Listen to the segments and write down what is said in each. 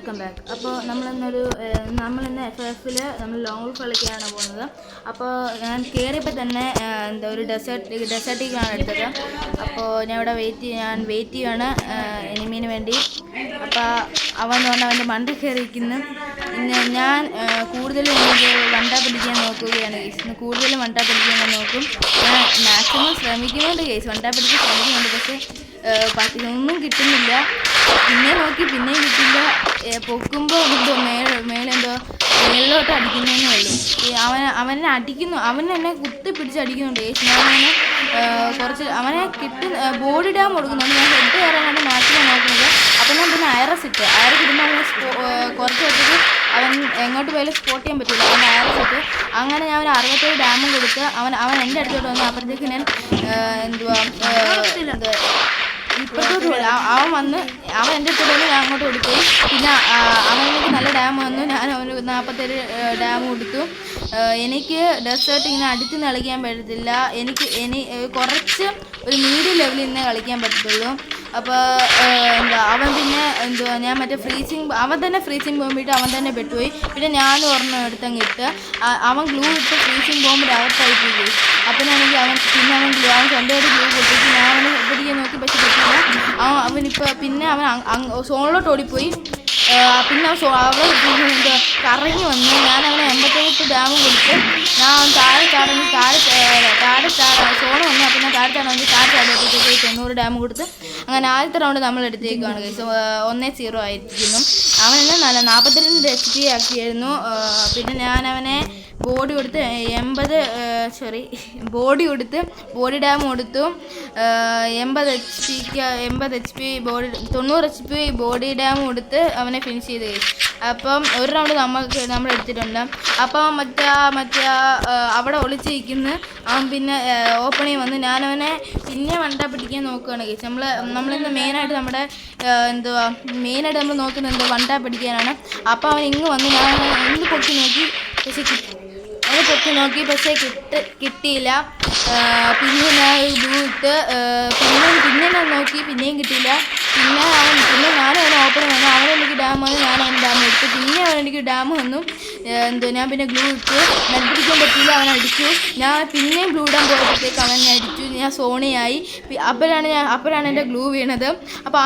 Welcome back. അപ്പോൾ നമ്മളിന്ന് FF നമ്മൾ ലോങ് റൂഫ് കളിക്കാനാണ് പോകുന്നത്. അപ്പോൾ ഞാൻ കയറിയപ്പോൾ തന്നെ ഒരു ഡെസേർട്ടിക്കാണ് എടുത്തത്. അപ്പോൾ ഞാൻ ഇവിടെ വെയിറ്റ് ചെയ്യുകയാണ് എനിമീന് വേണ്ടി. അപ്പോൾ അവൻ്റെ മണ്ട കയറിയിരിക്കുന്നു. ഞാൻ കൂടുതലും വണ്ട പിടിക്കാൻ നോക്കുകയാണ് കേസ്. കൂടുതലും വണ്ട പിടിക്കാൻ നോക്കും. ഞാൻ മാക്സിമം ശ്രമിക്കുന്നുണ്ട് കേസ്, വണ്ട പിടിക്കാൻ ശ്രമിക്കുന്നുണ്ട്. പക്ഷേ ഒന്നും കിട്ടുന്നില്ല. പിന്നെയും കിട്ടില്ല. പൊക്കുമ്പോൾ മേലോട്ട് അടിക്കുന്നതേ ഉള്ളൂ. അവനെ അടിക്കുന്നു, അവനെ കുത്തി പിടിച്ച് അടിക്കുന്നുണ്ട് കേസ്. ഞാനവനെ അവനെ ബോഡി ഡാം കൊടുക്കുന്നുണ്ട്. ഞാൻ ഹെഡ് കയറാനാണ് മാക്സിമം നോക്കുന്നത്. അപ്പം ഞാൻ പിന്നെ അയറസ് ഇടുമ്പോൾ അവനെ കുറച്ച് വെച്ചിട്ട് അവൻ എങ്ങോട്ട് പോയാലും സ്പോട്ട് ചെയ്യാൻ പറ്റില്ല. അവൻ്റെ അയറസ് ഇട്ട് അങ്ങനെ ഞാൻ അവന് 67 ഡാമും കൊടുത്ത് അവൻ എൻ്റെ അടുത്തോട്ട് വന്നു. അപ്പോഴത്തേക്ക് ഞാൻ ഇപ്പോഴത്തോട്ട് അവൻ എൻ്റെ അടുത്തോട്ട് വന്ന് ഞാൻ അങ്ങോട്ട് കൊടുത്തു. പിന്നെ അവനെനിക്ക് നല്ല ഡാം വന്നു. ഞാൻ അവന് 47 ഡാം കൊടുത്തു. എനിക്ക് ഡെസേർട്ട് ഇങ്ങനെ അടുത്ത് കളിക്കാൻ പറ്റത്തില്ല. കുറച്ച് ഒരു മീഡിയം ലെവലിൽ നിന്നേ കളിക്കാൻ പറ്റത്തുള്ളൂ. അപ്പോൾ അവൻ പിന്നെ ഞാൻ അവൻ തന്നെ ഫ്രീസിങ് ബോംബിട്ട് അവൻ തന്നെ പെട്ടുപോയി. പിന്നെ ഞാനും ഒരെണ്ണം എടുത്തങ്ങ് ഇട്ട് അവൻ ഗ്ലൂ ഇട്ട് ഫ്രീസിങ് ബോംബിൽ അകത്തായി പോയി. അപ്പോഴാണെങ്കിൽ അവൻ സ്വന്തമായിട്ട് ഗ്ലൂ പൊട്ടിച്ച് ഞാൻ അവനെ പിടിക്കാൻ നോക്കി, പക്ഷെ പറ്റില്ല. അവൻ സോണിലോട്ട് ഓടിപ്പോയി. പിന്നെ അവൻ കറങ്ങി വന്നു. ഞാൻ അവനെ 87 ഡാം കൊടുത്ത് ഞാൻ താഴെ സോണ് വന്നു. അപ്പം ഞാൻ താഴെ ചാടിയപ്പോഴത്തേക്ക് 90 ഡാം കൊടുത്ത് അങ്ങനെ ആദ്യത്തെ റൗണ്ട് നമ്മൾ എടുത്തേക്കാണ് കേസ്. 1-0 ആയിരിക്കുന്നു. അവനെന്നെ 42 HP ആക്കിയായിരുന്നു. പിന്നെ ഞാൻ അവനെ ബോഡി കൊടുത്ത് ബോഡി ഡാം കൊടുത്തു. 80 HP 90 HP ബോഡി ഡാം കൊടുത്ത് അവനെ ഫിനിഷ് ചെയ്ത് കഴിച്ചു. അപ്പം ഒരു റൗണ്ട് നമ്മൾ എടുത്തിട്ടുണ്ട്. അപ്പം മറ്റേ അവിടെ ഒളിച്ചിരിക്കുന്നു. അവൻ പിന്നെ ഓപ്പണിങ് വന്ന് ഞാനവനെ പിന്നെ വണ്ട പിടിക്കാൻ നോക്കുകയാണ് കേസ്. നമ്മളിന്ന് മെയിനായിട്ട് നമ്മൾ നോക്കുന്നത് വണ്ട പിടിക്കാനാണ്. അപ്പോൾ അവൻ ഇങ്ങ് വന്ന് ഞാൻ പൊക്കി നോക്കി, പക്ഷേ കിട്ടിയില്ല. പിന്നെ ഞാൻ ഗ്ലൂ ഇട്ട് പിന്നെ ഞാൻ നോക്കി, പിന്നെയും കിട്ടിയില്ല. പിന്നെ ഞാനും അവനെ ഓപ്പൺ വന്നു. അവനെനിക്ക് ഡാം വന്നു, ഞാൻ അവൻ ഡാം എടുത്തു. പിന്നെ അവനെനിക്ക് ഡാം വന്നു. ഞാൻ പിന്നെ ഗ്ലൂ ഇട്ടു. പിടിക്കാൻ പറ്റിയില്ല, അവൻ അടിച്ചു. ഞാൻ പിന്നെയും ഗ്ലൂ ഇടാൻ പോയപ്പോഴത്തേക്ക് അവനെ അടിച്ചു. ഞാൻ സോണിയായി. അപ്പോഴാണ് എൻ്റെ ഗ്ലൂ വീണത്. അപ്പോൾ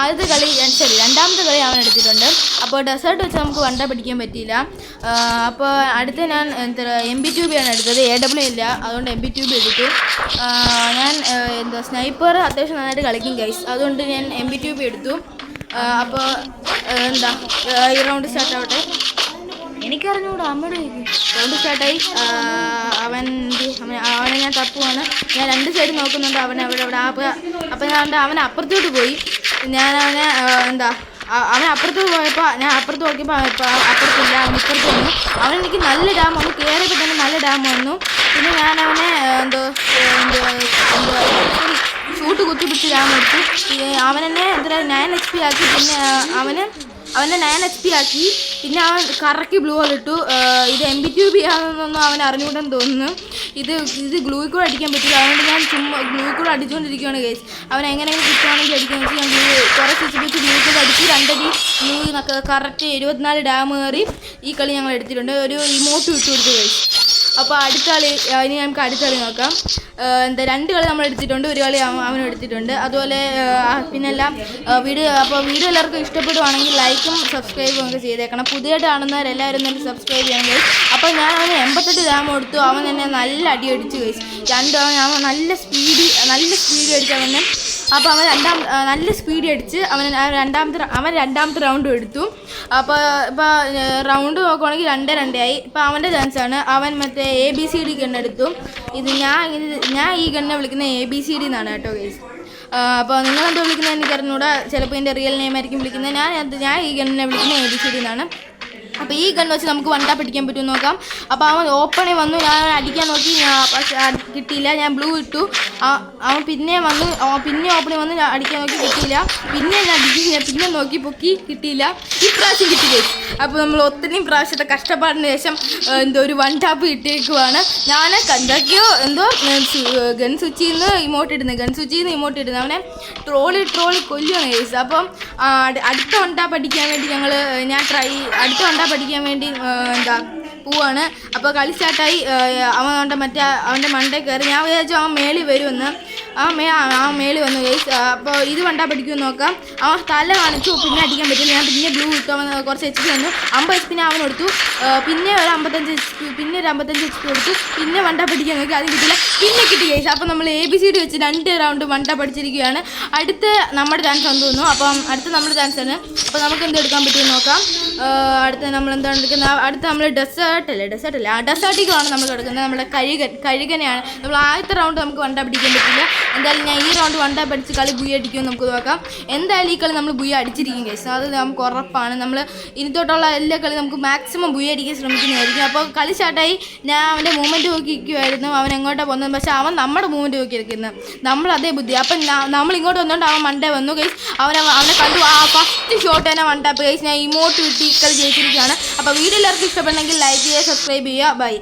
രണ്ടാമത്തെ കളി അവൻ എടുത്തിട്ടുണ്ട്. അപ്പോൾ ഡെസേർട്ട് വെച്ച് നമുക്ക് വണ്ട പിടിക്കാൻ പറ്റിയില്ല. അപ്പോൾ അടുത്ത ഞാൻ MB2B ആണ് എടുത്തത്. AW ഇല്ല, അതുകൊണ്ട് MB2B എടുത്തു. ഞാൻ സ്നൈപ്പർ അത്യാവശ്യം നന്നായിട്ട് കളിക്കും ഗൈസ്, അതുകൊണ്ട് ഞാൻ MB2B എടുത്തു. അപ്പോൾ ഈ റൗണ്ട് സ്റ്റാർട്ട് ആവട്ടെ. എനിക്കറിഞ്ഞൂടാ, അമ്മയുടെ റൗണ്ട് സ്റ്റാർട്ടായി. അവനെ ഞാൻ തപ്പുവാണ്. ഞാൻ 2 സൈഡ് നോക്കുന്നുണ്ട്. അവൻ അവിടെ അപ്പം അവൻ അപ്പുറത്തോട്ട് പോയി. ഞാൻ അവൻ അപ്പുറത്ത് പോയപ്പോൾ ഞാൻ അപ്പുറത്ത് നോക്കിയപ്പോൾ അപ്പുറത്തില്ല, അവൻ ഇപ്പുറത്ത് വന്നു. അവനെനിക്ക് നല്ല ഡാം വന്നു. കയറിയപ്പോൾ തന്നെ നല്ല ഡാം വന്നു. പിന്നെ ഞാൻ അവനെ ഷൂട്ട് കുത്തിപ്പിടിച്ച് ഡാം എടുത്തു. അവനെന്നെ 9 HP ആക്കി. പിന്നെ അവനെ 9 HP ആക്കി. പിന്നെ അവൻ കറക്കി ബ്ലൂ ഇട്ടു. ഇത് MB2B ആണെന്നൊന്നും അവൻ അറിഞ്ഞുകൂടെന്ന് തോന്നുന്നു. ഇത് ഗ്ലൂയിൽ കൂടെ അടിക്കാൻ പറ്റില്ല. അതുകൊണ്ട് ഞാൻ ചുമ്മാ ഗ്ലൂയിൽ കൂടെ അടിച്ചുകൊണ്ടിരിക്കുകയാണ് കേസ്. അവൻ എങ്ങനെയെങ്കിലും കിട്ടുകയാണെങ്കിൽ അടിക്കാന്ന് വെച്ചാൽ ഞാൻ കുറച്ച് ഗ്ലൂയിൽ കൂടെ അടിച്ച് 2 അടി ഗ്ലൂ കറക്റ്റ് 24 ഡാം കയറി ഈ കളി ഞങ്ങൾ എടുത്തിട്ടുണ്ട്. ഒരു ഇമോട്ട് ഇട്ട് കൊടുത്തു കേസ്. അപ്പോൾ അടുത്ത കളി ഇനി നമുക്ക് അടുത്ത കളി നോക്കാം. 2 കളി നമ്മൾ എടുത്തിട്ടുണ്ട്, 1 കളി അവനും എടുത്തിട്ടുണ്ട്. അതുപോലെ പിന്നെല്ലാം വീഡിയോ എല്ലാവർക്കും ഇഷ്ടപ്പെടുവാണെങ്കിൽ ലൈക്കും സബ്സ്ക്രൈബും ഒക്കെ ചെയ്തേക്കണം. പുതിയതായിട്ട് കാണുന്നവരെല്ലാവരും തന്നെ സബ്സ്ക്രൈബ് ചെയ്യണം കഴിച്ച്. അപ്പോൾ ഞാൻ അവന് 88 ഡാം കൊടുത്തു. അവൻ തന്നെ നല്ല അടി അടിച്ച് കഴിച്ചു. അവൻ നല്ല സ്പീഡ് അടിച്ച് അവനെ. അപ്പോൾ അവൻ നല്ല സ്പീഡ് അടിച്ച് അവൻ രണ്ടാമത്തെ റൗണ്ടും എടുത്തു. അപ്പോൾ റൗണ്ട് നോക്കുവാണെങ്കിൽ 2-2 ആയി. ഇപ്പോൾ അവൻ്റെ ചാൻസാണ്. അവൻ മറ്റേ ABCD ഗണ്ണെടുത്തു. ഞാൻ ഈ ഗണ്ണെ വിളിക്കുന്നത് ABCD എന്നാണ് കേട്ടോ ഗൈസ്. അപ്പോൾ നിങ്ങളെന്തോ വിളിക്കുന്നത് എനിക്കറിഞ്ഞൂടാ. ചിലപ്പോൾ എൻ്റെ റിയൽ നെയിം ആയിരിക്കും വിളിക്കുന്നത്. ഞാൻ ഈ ഗണ്ണിനെ വിളിക്കുന്നത് ABCD എന്നാണ്. അപ്പോൾ ഈ ഗൺ വെച്ച് നമുക്ക് വൺ ടാപ്പ് അടിക്കാൻ പറ്റുമെന്ന് നോക്കാം. അപ്പോൾ അവൻ ഓപ്പണിൽ വന്നു, ഞാൻ അടിക്കാൻ നോക്കി, പക്ഷേ കിട്ടിയില്ല. ഞാൻ ബ്ലൂ ഇട്ടു. അവൻ പിന്നെ വന്നു, പിന്നെ ഓപ്പണിൽ വന്ന് അടിക്കാൻ നോക്കി, കിട്ടിയില്ല. പിന്നെ ഞാൻ അടിക്കും, പിന്നെ നോക്കി പൊക്കി, കിട്ടിയില്ല. ഇപ്രാവശ്യം കിട്ടി. അപ്പോൾ നമ്മൾ ഒത്തിരി പ്രാവശ്യത്തെ കഷ്ടപ്പാടിന് ശേഷം ഒരു വൺ ടാപ്പ് കിട്ടിയേക്കുവാണ്. ഞാൻ എന്തൊക്കെയോ ഗൺ സ്വിച്ചിൽ നിന്ന് ഇമോട്ട് ഇടുന്നത് അവനെ ട്രോളി കൊല്ലുകയാണ് ഗൈസ്. അപ്പം അടുത്ത വൺ ടാപ്പ് അടിക്കാൻ വേണ്ടി അടുത്ത വൺ ടാപ്പ് അടിക്കാൻ വേണ്ടി പോവാണ്. അപ്പോൾ കളി സ്റ്റാർട്ടായി. അവൻ്റെ മണ്ടയിൽ കയറി. ഞാൻ വിചാരിച്ചു അവൻ മേളിൽ വരുമെന്ന്. അവൻ മേളിൽ വന്നു ഗൈസ്. അപ്പോൾ ഇത് വൺ ടാപ്പ് അടിക്കുമെന്ന് നോക്കാം. അവൻ തല കാണിച്ചു, പിന്നെ അടിക്കാൻ പറ്റില്ല. ഞാൻ പിന്നെ ബ്ലൂ ഇട്ടു. അവൻ കുറച്ച് HP വന്നു. 50 HP അവൻ കൊടുത്തു. പിന്നെ ഒരു 55 HP, പിന്നെ ഒരു 55 HP കൊടുത്തു. പിന്നെ വൺ ടാപ്പ് അടിക്കാൻ നോക്കി, അത് കിട്ടില്ല. പിന്നെ കിട്ടി ഗൈസ്. അപ്പോൾ നമ്മൾ ABCD വെച്ച് 2 റൗണ്ട് വൺ ടാപ്പ് അടിച്ചിരിക്കുകയാണ്. അടുത്ത് നമ്മുടെ ചാൻസ് എന്ന് തോന്നുന്നു. അപ്പം അടുത്ത് നമ്മുടെ ചാൻസാണ്. അപ്പോൾ നമുക്ക് എന്ത് എടുക്കാൻ പറ്റുമെന്ന് നോക്കാം. അടുത്ത് നമ്മൾ എന്താണ് എടുക്കുന്നത്? അടുത്ത് നമ്മൾ ഡെസേർട്ടികളാണ് നമ്മൾ എടുക്കുന്നത്. നമ്മുടെ കഴുകനെയാണ്. നമ്മൾ ആദ്യത്തെ റൗണ്ട് നമുക്ക് വൺ ടാപ്പ് അടിക്കാൻ പറ്റില്ല. എന്തായാലും ഞാൻ ഈ റൗണ്ട് വൺ ടാപ്പ് അടിച്ച് കളി ബുയ അടിക്കുമെന്ന് നമുക്ക് നോക്കാം. എന്തായാലും ഈ കളി നമ്മൾ ബുയ അടിച്ചിരിക്കും ഗൈസ്, അത് നമുക്ക് ഉറപ്പാണ്. നമ്മൾ ഇനി തൊട്ടുള്ള എല്ലാ കളി നമുക്ക് മാക്സിമം ബുയ അടിക്കാൻ ശ്രമിക്കുന്നതായിരിക്കും. അപ്പോൾ കളി സ്റ്റാർട്ടായി. ഞാൻ അവൻ്റെ മൂവ്മെൻറ്റ് നോക്കി ഇരിക്കുമായിരുന്നു. അവൻ എങ്ങോട്ടാണ് പോകുന്നത്, പക്ഷേ അവൻ നമ്മുടെ മൂവ്മെൻറ്റ് നോക്കി ഇരിക്കുന്നത്. നമ്മൾ അതേ ബുദ്ധി. അപ്പം നമ്മൾ ഇങ്ങോട്ട് വന്നുകൊണ്ട് അവൻ മണ്ടേ വന്നു ഗൈസ്. അവനെ കണ്ടു. ഫസ്റ്റ് ഷോട്ട് തന്നെ വൺ ടാപ്പ് ഗൈസ്. ഞാൻ ഇമോട്ട് കിട്ടി കളി ജയിച്ചിരിക്കുകയാണ്. അപ്പോൾ വീഡിയോ എല്ലാവർക്കും ഇഷ്ടപ്പെടണമെങ്കിൽ ലൈക്ക് ചെയ്യുക, സബ്സ്ക്രൈബ് ചെയ്യുക. ബൈ.